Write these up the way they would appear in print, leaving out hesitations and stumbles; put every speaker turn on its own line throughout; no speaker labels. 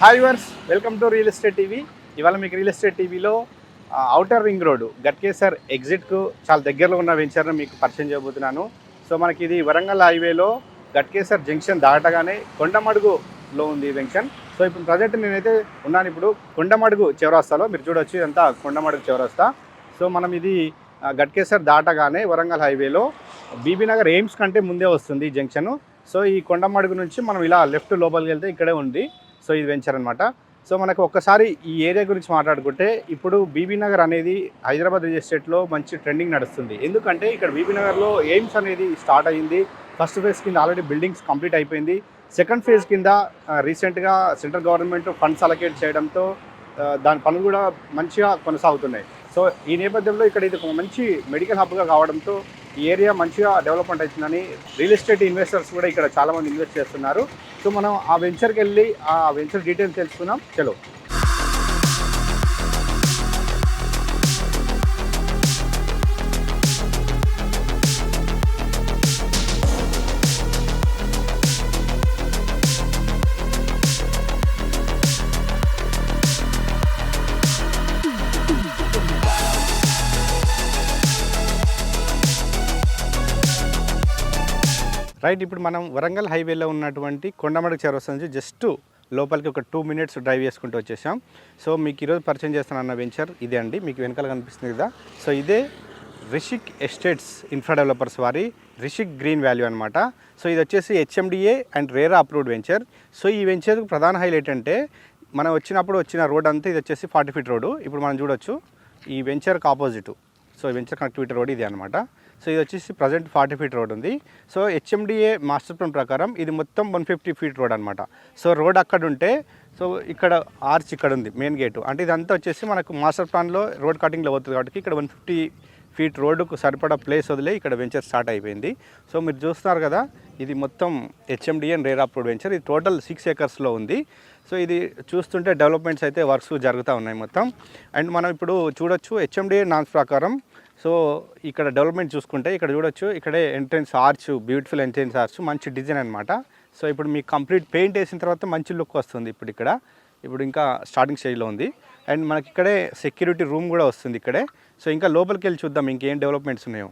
Hi viewers, welcome to real estate TV. ఇవాళ మీకు real estate టీవీలో ఔటర్ రింగ్ రోడ్ గట్కేసర్ ఎగ్జిట్కు చాలా దగ్గరలో ఉన్న వెంచర్ను మీకు పరిచయం చేయబోతున్నాను. సో మనకి ఇది వరంగల్ హైవేలో గట్కేసర్ జంక్షన్ దాటగానే కొండమడుగులో ఉంది ఈ జంక్షన్. సో ఇప్పుడు ప్రజెంట్ నేనైతే ఉన్నాను ఇప్పుడు కొండమడుగు చౌరస్తాలో. మీరు చూడొచ్చు ఇదంతా కొండమడుగు చౌరస్తా. సో మనం ఇది గట్కేసర్ దాటగానే వరంగల్ హైవేలో బీబీ నగర్ ఎయిమ్స్ కంటే ముందే వస్తుంది ఈ జంక్షను. సో ఈ కొండమడుగు నుంచి మనం ఇలా లెఫ్ట్ లోపలికి వెళ్తే ఇక్కడే ఉంది. సో ఇది వెంచర్ అనమాట. సో మనకు ఒక్కసారి ఈ ఏరియా గురించి మాట్లాడుకుంటే ఇప్పుడు బీబీ నగర్ అనేది హైదరాబాద్ రియల్ ఎస్టేట్లో మంచి ట్రెండింగ్ నడుస్తుంది. ఎందుకంటే ఇక్కడ బీబీ నగర్లో ఎయిమ్స్ అనేది స్టార్ట్ అయ్యింది. ఫస్ట్ ఫేజ్ కింద ఆల్రెడీ బిల్డింగ్స్ కంప్లీట్ అయిపోయింది. సెకండ్ ఫేజ్ కింద రీసెంట్గా సెంట్రల్ గవర్నమెంట్ ఫండ్స్ అలొకేట్ చేయడంతో దాని పనులు కూడా మంచిగా కొనసాగుతున్నాయి. సో ఈ నేపథ్యంలో ఇక్కడ ఇది ఒక మంచి మెడికల్ హబ్గా కావడంతో ఈ ఏరియా మంచిగా డెవలప్మెంట్ అవుతుందని రియల్ ఎస్టేట్ ఇన్వెస్టర్స్ కూడా ఇక్కడ చాలామంది ఇన్వెస్ట్ చేస్తున్నారు. సో మనం ఆ వెంచర్కి వెళ్ళి ఆ వెంచర్ డీటెయిల్స్ తెలుసుకున్నాం. చలో. రైట్, ఇప్పుడు మనం వరంగల్ హైవేలో ఉన్నటువంటి కొండమడుగు చౌరస్తా నుంచి జస్ట్ లోపలికి ఒక 2 minutes డ్రైవ్ చేసుకుంటూ వచ్చేసాం. సో మీకు ఈరోజు పరిచయం చేస్తానన్న వెంచర్ ఇదే అండి, మీకు వెనకాల కనిపిస్తుంది కదా. సో ఇదే రిషిక్ ఎస్టేట్స్ ఇన్ఫ్రా డెవలపర్స్ వారి రిషిక్ గ్రీన్ వాల్యూ అనమాట. సో ఇది వచ్చేసి HMDA and RERA approved venture. So ఈ వెంచర్ ప్రధాన హైలైట్ అంటే మనం వచ్చిన రోడ్ అంతా ఇది వచ్చేసి 40 feet రోడ్డు. ఇప్పుడు మనం చూడొచ్చు ఈ వెంచర్కి ఆపోజిట్. సో ఈ వెంచర్ కనెక్టివిటీ రోడ్ ఇది అనమాట. సో ఇది వచ్చేసి ప్రజెంట్ 40 feet రోడ్ ఉంది. సో హెచ్ఎండిఏ మాస్టర్ ప్లాన్ ప్రకారం ఇది మొత్తం 150 feet రోడ్ అనమాట. సో రోడ్ అక్కడ ఉంటే సో ఇక్కడ ఆర్చ్ ఇక్కడ ఉంది మెయిన్ గేటు. అంటే ఇదంతా వచ్చేసి మనకు మాస్టర్ ప్లాన్లో రోడ్ కటింగ్లో పోతుంది కాబట్టి ఇక్కడ 150 feet రోడ్డుకు సరిపడా ప్లేస్ వదిలే ఇక్కడ వెంచర్ స్టార్ట్ అయిపోయింది. సో మీరు చూస్తున్నారు కదా, ఇది మొత్తం HMDA and RERA approved venture. ఇది టోటల్ 6 acresలో ఉంది. సో ఇది చూస్తుంటే డెవలప్మెంట్స్ అయితే వర్క్స్ జరుగుతూ ఉన్నాయి మొత్తం. అండ్ మనం ఇప్పుడు చూడొచ్చు హెచ్ఎండిఏ నామ్స్ ప్రకారం. సో ఇక్కడ డెవలప్మెంట్ చూసుకుంటే ఇక్కడ చూడొచ్చు, ఇక్కడే entrance arch, beautiful entrance arch, మంచి డిజైన్ అనమాట. సో ఇప్పుడు మీకు కంప్లీట్ పెయింట్ వేసిన తర్వాత మంచి లుక్ వస్తుంది. ఇప్పుడు ఇంకా స్టార్టింగ్ స్టేజ్లో ఉంది. అండ్ మనకి ఇక్కడే సెక్యూరిటీ రూమ్ కూడా వస్తుంది ఇక్కడే. సో ఇంకా లోపలికి వెళ్ళి చూద్దాం ఇంకేం డెవలప్మెంట్స్ ఉన్నాయో.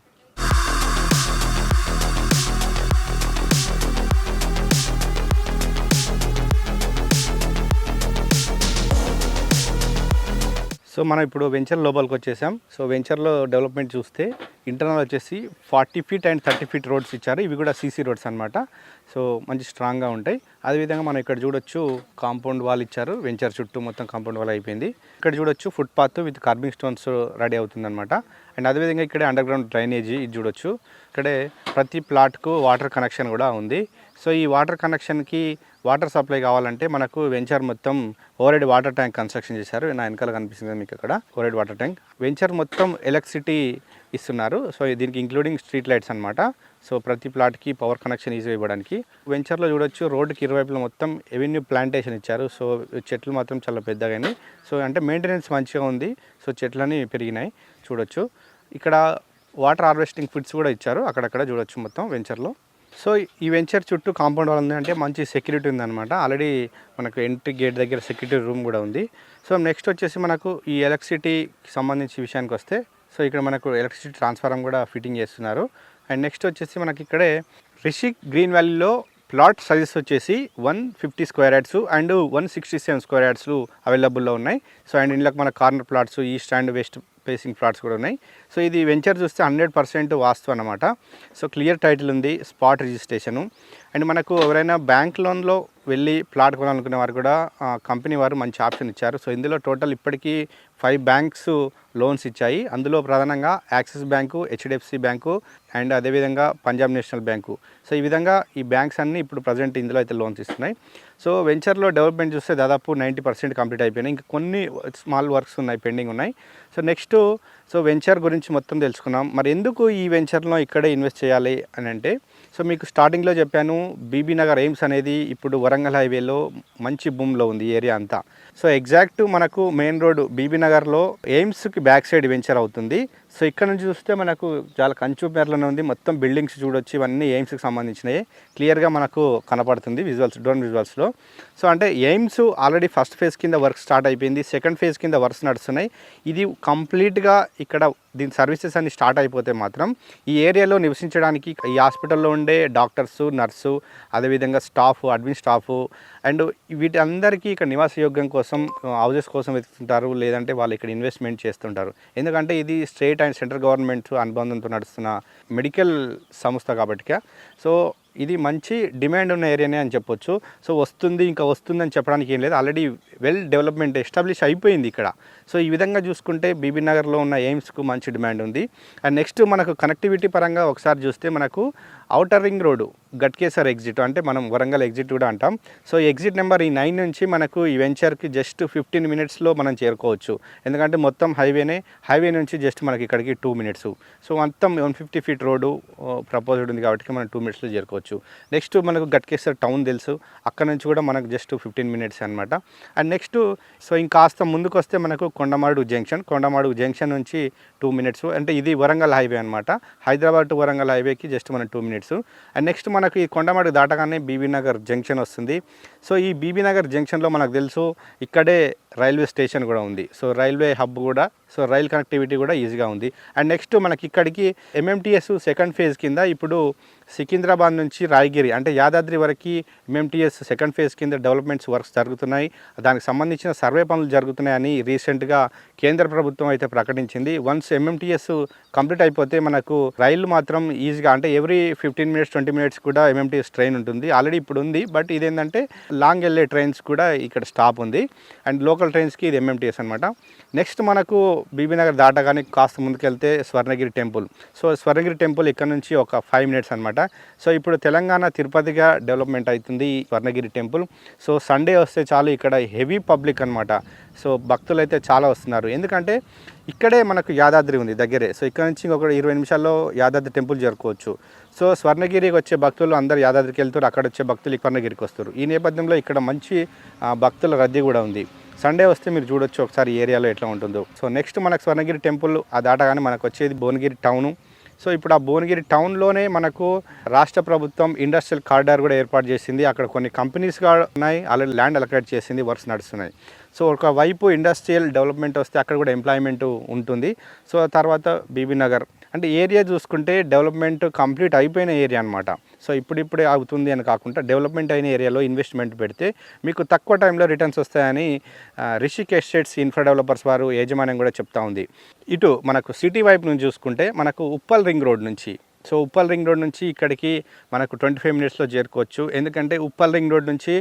సో మనం ఇప్పుడు వెంచర్ లోపలికి వచ్చేసాం. సో వెంచర్లో డెవలప్మెంట్ చూస్తే ఇంటర్నల్ వచ్చేసి 40 feet అండ్ 30 feet రోడ్స్ ఇచ్చారు. ఇవి కూడా సీసీ రోడ్స్ అనమాట. సో మంచి స్ట్రాంగ్గా ఉంటాయి. అదేవిధంగా మనం ఇక్కడ చూడొచ్చు కాంపౌండ్ వాల్ ఇచ్చారు. వెంచర్ చుట్టూ మొత్తం కాంపౌండ్ వాల్ అయిపోయింది. ఇక్కడ చూడొచ్చు ఫుట్పాత్ విత్ కార్బింగ్ స్టోన్స్ రెడీ అవుతుందన్నమాట. అండ్ అదేవిధంగా ఇక్కడే అండర్ గ్రౌండ్ డ్రైనేజీ ఇది చూడొచ్చు. ఇక్కడే ప్రతి ప్లాట్కు వాటర్ కనెక్షన్ కూడా ఉంది. సో ఈ వాటర్ కనెక్షన్కి వాటర్ సప్లై కావాలంటే మనకు వెంచర్ మొత్తం ఓవర్హెడ్ వాటర్ ట్యాంక్ కన్స్ట్రక్షన్ చేశారు. నా వెనకాల కనిపిస్తుంది మీకు ఇక్కడ ఓవర్హెడ్ వాటర్ ట్యాంక్. వెంచర్ మొత్తం ఎలక్ట్రిసిటీ ఇస్తున్నారు. సో దీనికి ఇంక్లూడింగ్ స్ట్రీట్ లైట్స్ అనమాట. సో ప్రతి ప్లాట్కి పవర్ కనెక్షన్ ఈజీ ఇవ్వడానికి. వెంచర్లో చూడొచ్చు రోడ్డుకి ఇరువైపులో మొత్తం ఎవెన్యూ ప్లాంటేషన్ ఇచ్చారు. సో చెట్లు మాత్రం చాలా పెద్దగానే. సో అంటే మెయింటెనెన్స్ మంచిగా ఉంది. సో చెట్లని పెరిగినాయి చూడొచ్చు. ఇక్కడ వాటర్ హార్వెస్టింగ్ ఫిట్స్ కూడా ఇచ్చారు అక్కడక్కడ చూడొచ్చు మొత్తం వెంచర్లో. సో ఈ వెంచర్ చుట్టూ కాంపౌండ్ వాల్ ఉంది, అంటే మంచి సెక్యూరిటీ ఉందన్నమాట. ఆల్రెడీ మనకు ఎంట్రీ గేట్ దగ్గర సెక్యూరిటీ రూమ్ కూడా ఉంది. సో నెక్స్ట్ వచ్చేసి మనకు ఈ ఎలక్ట్రిసిటీకి సంబంధించి విషయానికి వస్తే సో ఇక్కడ మనకు ఎలక్ట్రిసిటీ ట్రాన్స్ఫార్మర్ కూడా ఫిట్టింగ్ చేస్తున్నారు. అండ్ నెక్స్ట్ వచ్చేసి మనకి ఇక్కడే రిషిక్ గ్రీన్ వ్యాలీలో ప్లాట్ సైజెస్ వచ్చేసి 150 square yards and 167 square yards అవైలబుల్లో ఉన్నాయి. సో అండ్ ఇందులో మన corner plots, east and west facing plots కూడా ఉన్నాయి. సో ఇది వెంచర్ చూస్తే 100% వాస్తు అన్నమాట. సో క్లియర్ టైటిల్ ఉంది, స్పాట్ రిజిస్ట్రేషను. అండ్ మనకు ఎవరైనా బ్యాంక్ లోన్లో వెళ్ళి ప్లాట్ కొనాలనుకునే వారు కూడా కంపెనీ వారు మంచి ఆప్షన్ ఇచ్చారు. సో ఇందులో టోటల్ ఇప్పటికీ 5 banks లోన్స్ ఇచ్చాయి. అందులో ప్రధానంగా axis bank, HDFC bank and అదేవిధంగా పంజాబ్ నేషనల్ బ్యాంకు. సో ఈ విధంగా ఈ బ్యాంక్స్ అన్నీ ఇప్పుడు ప్రజెంట్ ఇందులో అయితే లోన్స్ ఇస్తున్నాయి. సో వెంచర్లో డెవలప్మెంట్ చూస్తే దాదాపు 90% కంప్లీట్ అయిపోయినాయి. ఇంకా కొన్ని స్మాల్ వర్క్స్ ఉన్నాయి, పెండింగ్ ఉన్నాయి. సో నెక్స్ట్ వెంచర్ గురించి మొత్తం తెలుసుకున్నాం. మరి ఎందుకు ఈ వెంచర్లో ఇక్కడే ఇన్వెస్ట్ చేయాలి అని అంటే, సో మీకు స్టార్టింగ్లో చెప్పాను బీబీ నగర్ ఎయిమ్స్ అనేది ఇప్పుడు వరంగల్ హైవేలో మంచి భూమిలో ఉంది ఏరియా అంతా. సో ఎగ్జాక్ట్ మనకు మెయిన్ రోడ్ బీబీ నగర్లో ఎయిమ్స్కి బ్యాక్ సైడ్ వెంచర్ అవుతుంది. సో ఇక్కడ నుంచి చూస్తే మనకు చాలా కంచూపేర్లోనే ఉంది, మొత్తం బిల్డింగ్స్ చూడొచ్చు, ఇవన్నీ ఎయిమ్స్కి సంబంధించినవి క్లియర్గా మనకు కనపడుతుంది డ్రోన్ విజువల్స్లో. సో అంటే ఎయిమ్స్ ఆల్రెడీ ఫస్ట్ ఫేజ్ కింద వర్క్ స్టార్ట్ అయిపోయింది, సెకండ్ ఫేజ్ కింద వర్క్స్ నడుస్తున్నాయి. ఇది కంప్లీట్గా ఇక్కడ దీని సర్వీసెస్ అన్ని స్టార్ట్ అయిపోతే మాత్రం ఈ ఏరియాలో నివసించడానికి ఈ హాస్పిటల్లో ఉండే డాక్టర్సు, నర్సు, అదేవిధంగా స్టాఫ్, అడ్మిన్ స్టాఫ్ అండ్ వీటందరికీ ఇక్కడ నివాస యోగ్యం కోసం హౌజెస్ కోసం వెతుకుతుంటారు, లేదంటే వాళ్ళు ఇక్కడ ఇన్వెస్ట్మెంట్ చేస్తుంటారు. ఎందుకంటే ఇది స్టేట్ అండ్ సెంట్రల్ గవర్నమెంట్ అనుబంధంతో నడుస్తున్న మెడికల్ సంస్థ కాబట్టి సో ఇది మంచి డిమాండ్ ఉన్న ఏరియానే అని చెప్పొచ్చు. సో ఇంకా వస్తుందని చెప్పడానికి ఏం లేదు, ఆల్రెడీ వెల్ డెవలప్మెంట్ ఎస్టాబ్లిష్ అయిపోయింది ఇక్కడ. సో ఈ విధంగా చూసుకుంటే బీబీ నగర్లో ఉన్న ఎయిమ్స్కు మంచి డిమాండ్ ఉంది. అండ్ నెక్స్ట్ మనకు కనెక్టివిటీ పరంగా ఒకసారి చూస్తే మనకు outer ring road Ghatkesar exit, అంటే మనం వరంగల్ ఎగ్జిట్ కూడా అంటాం. సో ఎగ్జిట్ నెంబర్ 9 నుంచి మనకు ఈ వెంచర్కి జస్ట్ 15 మినిట్స్లో మనం చేరుకోవచ్చు. ఎందుకంటే మొత్తం హైవే నుంచి జస్ట్ మనకి ఇక్కడికి 2 మినిట్స్. సో మొత్తం 150 ఫీట్ రోడ్డు ప్రపోజ్డ్ ఉంది కాబట్టి మనం 2 మినిట్స్లో చేరుకోవచ్చు. నెక్స్ట్ మనకు గట్కేసర్ టౌన్ తెలుసు, అక్కడ నుంచి కూడా మనకు జస్ట్ 15 మినిట్స్ అనమాట. అండ్ నెక్స్ట్ సో ఇంకాస్త ముందుకు వస్తే మనకు కొండమాడు జంక్షన్ నుంచి 2 మినిట్స్, అంటే ఇది వరంగల్ హైవే అనమాట. హైదరాబాద్ టు వరంగల్ హైవేకి జస్ట్ మన 2 మినిట్స్. అండ్ నెక్స్ట్ మనకు ఈ కొండమాడు దాటగానే బీబీ నగర్ జంక్షన్ వస్తుంది. సో ఈ బీబీ నగర్ జంక్షన్లో మనకు తెలుసు ఇక్కడే రైల్వే స్టేషన్ కూడా ఉంది. సో రైల్వే హబ్ కూడా, సో రైల్ కనెక్టివిటీ కూడా ఈజీగా ఉంది. అండ్ నెక్స్ట్ మనకి ఇక్కడికి ఎంఎంటీఎస్ సెకండ్ ఫేజ్ కింద ఇప్పుడు సికింద్రాబాద్ నుంచి రాయగిరి అంటే యాదాద్రి వరకు ఎంఎంటీఎస్ సెకండ్ ఫేజ్ కింద డెవలప్మెంట్స్ వర్క్స్ జరుగుతున్నాయి. దానికి సంబంధించిన సర్వే పనులు జరుగుతున్నాయని రీసెంట్గా కేంద్ర ప్రభుత్వం అయితే ప్రకటించింది. వన్స్ ఎంఎంటీఎస్ కంప్లీట్ అయిపోతే మనకు రైలు మాత్రం ఈజీగా, అంటే ఎవ్రీ 15 మినిట్స్ 20 మినిట్స్ కూడా ఎంఎంటీఎస్ ట్రైన్ ఉంటుంది. ఆల్రెడీ ఇప్పుడు ఉంది, బట్ ఇదేంటంటే లాంగ్ వెళ్ళే ట్రైన్స్ కూడా ఇక్కడ స్టాప్ ఉంది. అండ్ లోకల్ ట్రైన్స్కి ఇది ఎంఎంటీఎస్ అనమాట. నెక్స్ట్ మనకు బీబీ నగర్ దాటగానే కాస్త ముందుకెళ్తే Swarnagiri temple. So Swarnagiri temple ఇక్కడ నుంచి ఒక 5 మినిట్స్ అనమాట. సో ఇప్పుడు తెలంగాణ తిరుపతిగా డెవలప్మెంట్ అవుతుంది ఈ స్వర్ణగిరి టెంపుల్. సో సండే వస్తే చాలు ఇక్కడ హెవీ పబ్లిక్ అనమాట. సో భక్తులు అయితే చాలా వస్తున్నారు, ఎందుకంటే ఇక్కడే మనకు యాదాద్రి ఉంది దగ్గరే. సో ఇక్కడ నుంచి ఒక 20 నిమిషాల్లో యాదాద్రి టెంపుల్ చేరుకోవచ్చు. సో స్వర్ణగిరికి వచ్చే భక్తులు అందరూ యాదాద్రికి వెళ్తారు, అక్కడ వచ్చే భక్తులు స్వర్ణగిరికి వస్తారు. ఈ నేపథ్యంలో ఇక్కడ మంచి భక్తుల రద్దీ కూడా ఉంది. సండే వస్తే మీరు చూడొచ్చు ఒకసారి ఏరియాలో ఎట్లా ఉంటుందో. సో నెక్స్ట్ మనకు స్వర్ణగిరి టెంపుల్ దాటగానే మనకు వచ్చేది భువనగిరి టౌను. సో ఇప్పుడు ఆ భువనగిరి టౌన్లోనే మనకు రాష్ట్ర ప్రభుత్వం ఇండస్ట్రియల్ కారిడార్ కూడా ఏర్పాటు చేసింది. అక్కడ కొన్ని కంపెనీస్గా ఉన్నాయి, ఆల్రెడీ ల్యాండ్ అలొకేట్ చేసింది, వర్క్స్ నడుస్తున్నాయి. సో ఒకవైపు ఇండస్ట్రియల్ డెవలప్మెంట్ వస్తే అక్కడ కూడా ఎంప్లాయ్మెంట్ ఉంటుంది. సో తర్వాత బీబీ నగర్ అంటే ఏరియా చూసుకుంటే డెవలప్మెంట్ కంప్లీట్ అయిపోయిన ఏరియా అనమాట. సో ఇప్పుడిప్పుడే అవుతుంది అని కాకుండా డెవలప్మెంట్ అయిన ఏరియాలో ఇన్వెస్ట్మెంట్ పెడితే మీకు తక్కువ టైంలో రిటర్న్స్ వస్తాయని రిషిక్ ఎస్టేట్స్ ఇన్ఫ్రా డెవలపర్స్ వారు యాజమాన్యం కూడా చెప్తా ఉంది. ఇటు మనకు సిటీ వైపు నుంచి చూసుకుంటే మనకు ఉప్పల్ రింగ్ రోడ్ నుంచి, సో ఉప్పల్ రింగ్ రోడ్ నుంచి ఇక్కడికి మనకు 25 మినిట్స్లో చేరుకోవచ్చు. ఎందుకంటే ఉప్పల్ రింగ్ రోడ్ నుంచి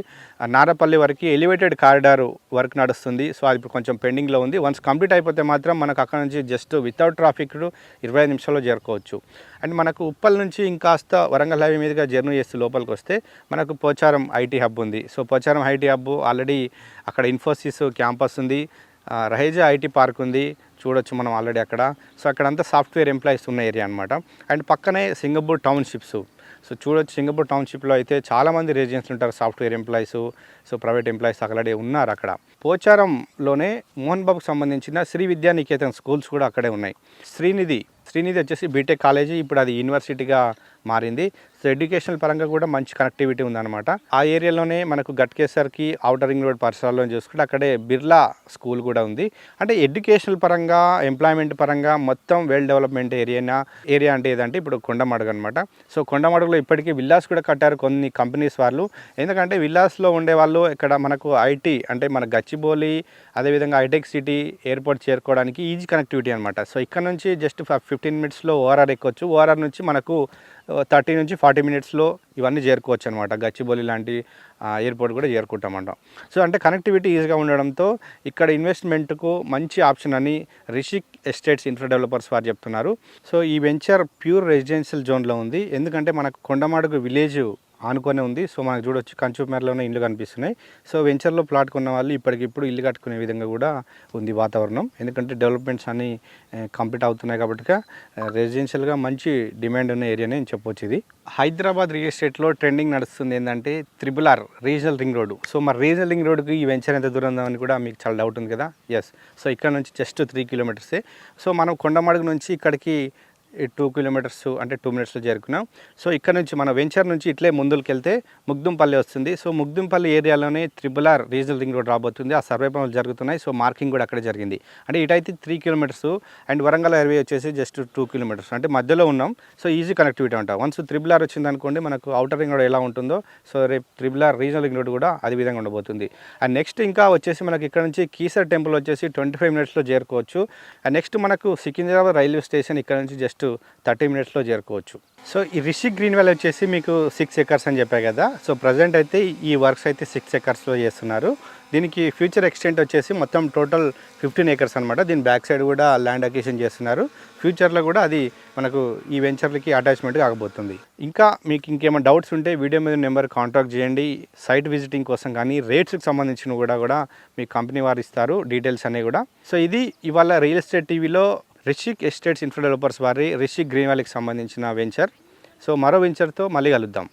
నారపల్లి వరకు ఎలివేటెడ్ కారిడార్ వర్క్ నడుస్తుంది. సో అది ఇప్పుడు కొంచెం పెండింగ్లో ఉంది. వన్స్ కంప్లీట్ అయిపోతే మాత్రం మనకు అక్కడ నుంచి జస్ట్ వితౌట్ ట్రాఫిక్ 25 నిమిషాల్లో చేరుకోవచ్చు. అండ్ మనకు ఉప్పల్ నుంచి ఇంకాస్త వరంగల్ హైవే మీదుగా జర్నీ చేస్తూ లోపలికి వస్తే మనకు పోచారం ఐటీ హబ్ ఉంది. So Pocharam IT hub already అక్కడ ఇన్ఫోసిస్ క్యాంపస్ ఉంది, రహేజా ఐటీ పార్క్ ఉంది, చూడొచ్చు మనం ఆల్రెడీ అక్కడ. సో అక్కడంతా సాఫ్ట్వేర్ ఎంప్లాయీస్ ఉన్న ఏరియా అనమాట. అండ్ పక్కనే సింగపూర్ టౌన్షిప్స్. సో చూడొచ్చు సింగపూర్ టౌన్షిప్లో అయితే చాలామంది రెసిడెంట్స్ ఉంటారు, software employees, so private employees already ఉన్నారు అక్కడ. పోచారంలోనే మోహన్ బాబుకు సంబంధించిన శ్రీ విద్యా నికేతన్ స్కూల్స్ కూడా అక్కడే ఉన్నాయి. శ్రీనిధి వచ్చేసి బీటెక్ కాలేజీ, ఇప్పుడు అది యూనివర్సిటీగా మారింది. సో ఎడ్యుకేషనల్ పరంగా కూడా మంచి కనెక్టివిటీ ఉందన్నమాట. ఆ ఏరియాలోనే మనకు గట్కేసర్కి ఔటర్ రింగ్ రోడ్ పరిసరాల్లో చూసుకుంటే అక్కడే బిర్లా స్కూల్ కూడా ఉంది. అంటే ఎడ్యుకేషనల్ పరంగా, ఎంప్లాయ్మెంట్ పరంగా మొత్తం వెల్ డెవలప్మెంట్ ఏరియా అంటే ఏదంటే ఇప్పుడు కొండమడుగు అనమాట. సో కొండమడుగులో ఇప్పటికీ విల్లాస్ కూడా కట్టారు కొన్ని కంపెనీస్ వాళ్ళు. ఎందుకంటే విల్లాస్లో ఉండే వాళ్ళు ఇక్కడ మనకు ఐటీ అంటే మన గచ్చిబౌలి, అదేవిధంగా హైటెక్ సిటీ ఎయిర్పోర్ట్ చేరుకోవడానికి ఈజీ కనెక్టివిటీ అనమాట. సో ఇక్కడ నుంచి జస్ట్ 15 మినిట్స్లో ఓఆర్ఆర్ ఎక్కొచ్చు. ఓఆర్ఆర్ నుంచి మనకు 30 నుంచి 40 మినిట్స్లో ఇవన్నీ చేరుకోవచ్చు అనమాట. గచ్చిబౌలి లాంటి ఎయిర్పోర్ట్ కూడా చేరుకుంటామంటాం. సో అంటే కనెక్టివిటీ ఈజీగా ఉండడంతో ఇక్కడ ఇన్వెస్ట్మెంట్కు మంచి ఆప్షన్ అని రిషిక్ ఎస్టేట్స్ ఇన్ఫ్రా డెవలపర్స్ వారు చెప్తున్నారు. సో ఈ వెంచర్ ప్యూర్ రెసిడెన్షియల్ జోన్లో ఉంది. ఎందుకంటే మనకు కొండమాడుగు విలేజ్ ఆనుకొనే ఉంది. సో మనకు చూడొచ్చు కంచుమేరలోనే ఇల్లు కనిపిస్తున్నాయి. సో వెంచర్లో ప్లాట్ కొన్న వాళ్ళు ఇప్పటికిప్పుడు ఇల్లు కట్టుకునే విధంగా కూడా ఉంది వాతావరణం. ఎందుకంటే డెవలప్మెంట్స్ అన్నీ కంప్లీట్ అవుతున్నాయి కాబట్టి రెసిడెన్షియల్గా మంచి డిమాండ్ ఉన్న ఏరియానే అని చెప్పొచ్చు. ఇది హైదరాబాద్ రియల్ ఎస్టేట్లో ట్రెండింగ్ నడుస్తుంది ఏంటంటే RRR regional ring road. So మరి రీజనల్ రింగ్ రోడ్డుకి ఈ వెంచర్ ఎంత దూరం ఉందని కూడా మీకు చాలా డౌట్ ఉంది కదా. ఎస్, సో ఇక్కడ నుంచి జస్ట్ 3 కిలోమీటర్సే. సో మనం కొండమడుగు నుంచి ఇక్కడికి 2 కిలోమీటర్స్ అంటే 2 మినిట్స్లో చేరుకున్నాం. సో ఇక్కడ నుంచి మన వెంచర్ నుంచి ఇట్లే ముందుకు వెళ్తే ముగ్దుంపల్లి వస్తుంది. సో ముగ్దుంపల్లి ఏరియాలోనే RRR రీజనల్ రింగ్ రోడ్ రాబోతుంది. ఆ సర్వే పనులు జరుగుతున్నాయి. సో మార్కింగ్ కూడా అక్కడే జరిగింది. అంటే ఇటైతే 3 కిలోమీటర్స్ అండ్ వరంగల్ హైవే వచ్చేసి జస్ట్ 2 కిలోమీటర్స్, అంటే మధ్యలో ఉన్నాం. సో ఈజీ కనెక్టివిటీ అంట. వన్స్ RRR వచ్చింది అనుకోండి మనకు అవుటర్ రింగ్ రోడ్ ఎలా ఉంటుందో, సో రేపు RRR రీజనల్ రింగ్ రోడ్ కూడా అదే విధంగా ఉండబోతుంది. అండ్ నెక్స్ట్ ఇంకా వచ్చేసి మనకి ఇక్కడ నుంచి కీసర్ టెంపుల్ వచ్చేసి 25 మినిట్స్లో చేరుకోవచ్చు. అండ్ నెక్స్ట్ మనకు సికింద్రాబాద్ రైల్వే స్టేషన్ ఇక్కడ నుంచి జస్ట్ 30 మినిట్స్లో చేరుకోవచ్చు. సో ఈ రిషి గ్రీన్ వ్యాలీ వచ్చేసి మీకు 6 ఎకర్స్ అని చెప్పాయి కదా. సో ప్రజెంట్ అయితే ఈ వర్క్స్ అయితే 6 ఎకర్స్లో చేస్తున్నారు. దీనికి ఫ్యూచర్ ఎక్స్టెంట్ వచ్చేసి మొత్తం టోటల్ 15 ఎకర్స్ అనమాట. దీని బ్యాక్ సైడ్ కూడా ల్యాండ్ అక్విజిషన్ చేస్తున్నారు. ఫ్యూచర్లో కూడా అది మనకు ఈ వెంచర్లకి అటాచ్మెంట్ కాకపోతుంది. ఇంకా మీకు ఇంకేమైనా డౌట్స్ ఉంటే వీడియో మీద నెంబర్ కాంటాక్ట్ చేయండి. సైట్ విజిటింగ్ కోసం కానీ రేట్స్కి సంబంధించిన కూడా మీ కంపెనీ వారు ఇస్తారు డీటెయిల్స్ అనేవి కూడా. సో ఇది ఇవాళ రియల్ ఎస్టేట్ టీవీలో రిషిక్ ఎస్టేట్స్ ఇన్ఫ్రా డెవలపర్స్ వారి రిషిక్ గ్రీన్ వ్యాలీకి సంబంధించిన వెంచర్. సో మరో వెంచర్తో మళ్ళీ కలుద్దాం.